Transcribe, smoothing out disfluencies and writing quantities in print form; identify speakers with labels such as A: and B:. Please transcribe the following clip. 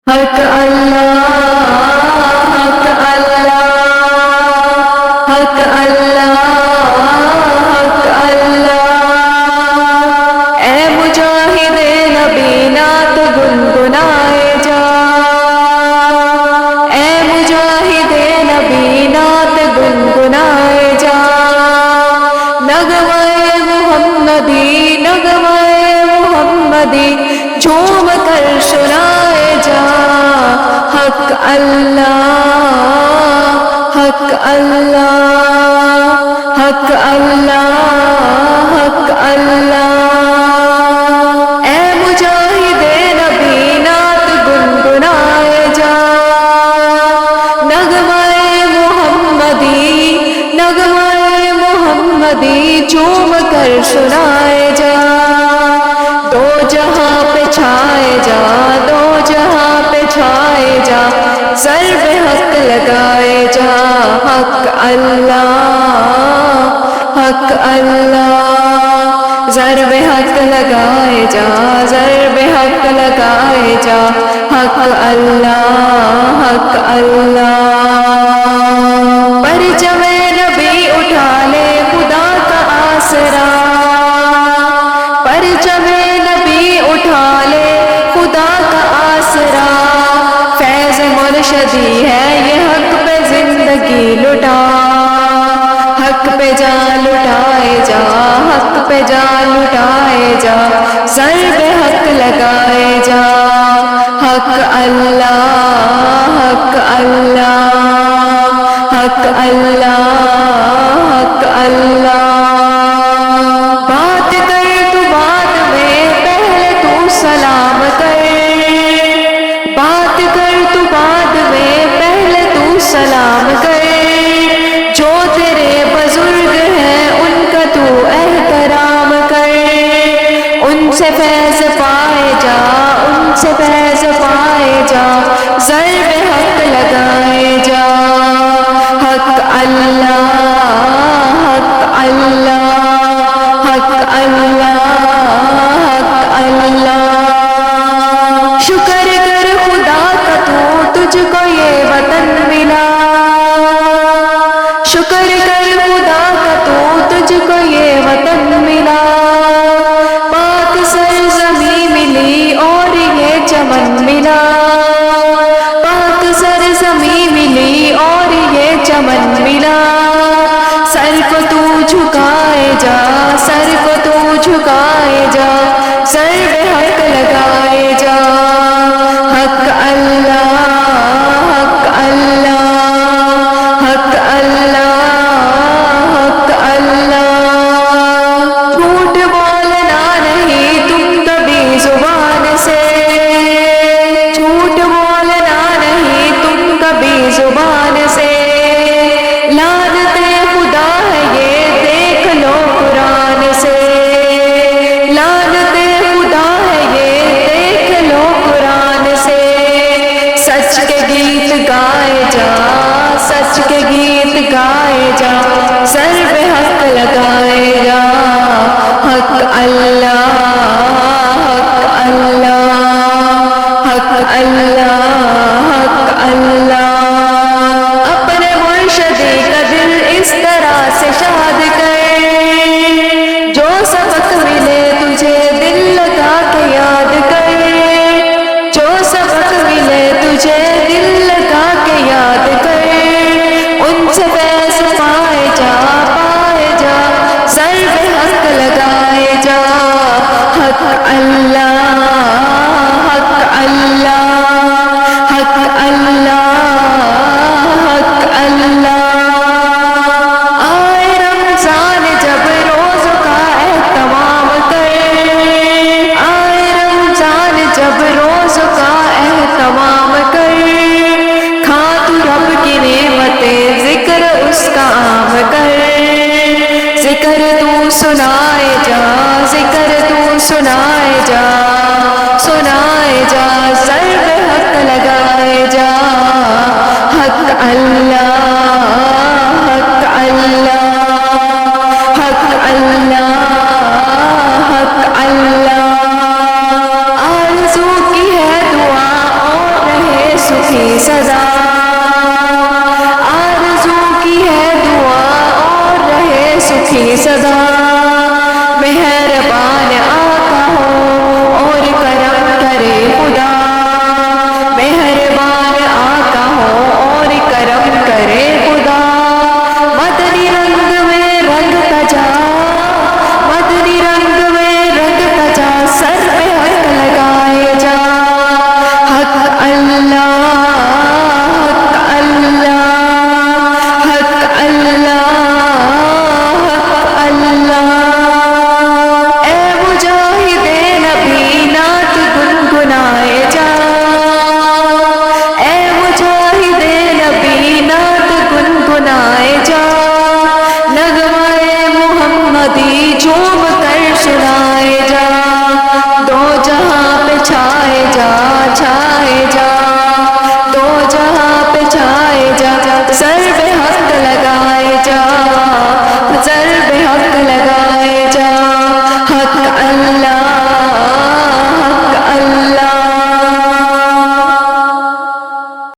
A: حق اللہ حق اللہ حق اللہ حق اللہ اے مجاہد نبی نعت گنگنائے جا اے مجاہد نبی نعت گنگنائے جا نغمۂ محمدی جھوم کر سنائے جا حق اللہ حق اللہ حق اللہ حق اللہ اے مجاہد نبی نعت گنگنائے جا نغمۂ محمدی جھوم کر سنائے جا دو جہاں پہ چھائے جا دو جہاں پہ چھائے جا ضرب حق لگائے جا حق اللہ حق اللہ ضرب حق لگائے جا ضرب حق لگائے جا حق اللہ حق اللہ پرچم نبی اٹھا لے خدا کا آسرا پرچم نبی اٹھا لے خدا کا آسرا فیض مرشدی ہے یہ حق پہ زندگی لٹا حق پہ جان لٹائے جا حق پہ جان لٹائے جا ضرب حق لگائے جا حق اللہ حق اللہ حق اللہ حق اللہ بات کر تو بعد میں پہلے تو سلام کر بات کر تو بعد میں پہلے تو سلام کر جو تیرے بزرگ ہیں ان کا تو احترام کر ان سے فیض پائے جا ان سے فیض پائے جا ضرب حق لگائے جا حق اللہ حق اللہ حق اللہ حق اللہ شکر کر خدا کا تو تجھ کو یہ وطن ملا شکر کر خدا کا تو تجھ کو یہ وطن ملا پاک سرزمین ملی اور یہ چمن ملا پاک سرزمین ملی اور یہ چمن ملا سر کو تو جھکائے جا سر کو تو جھکائے جا ضرب حق لگائے جا حق اللہ حق اللہ حق اللہ حق اللہ جھوٹ بولنا نہیں تم کبھی زبان سے جھوٹ بولنا نہیں تم کبھی زبان سے لعنت خدا ہے یہ دیکھ لو قرآن سے لعنت خدا ہے یہ دیکھ لو قرآن سے سچ کے گیت گائے جا سچ کے گیت گائے جا ضرب حق لگائے جا حق اللہ حق اللہ حق اللہ حق اللہ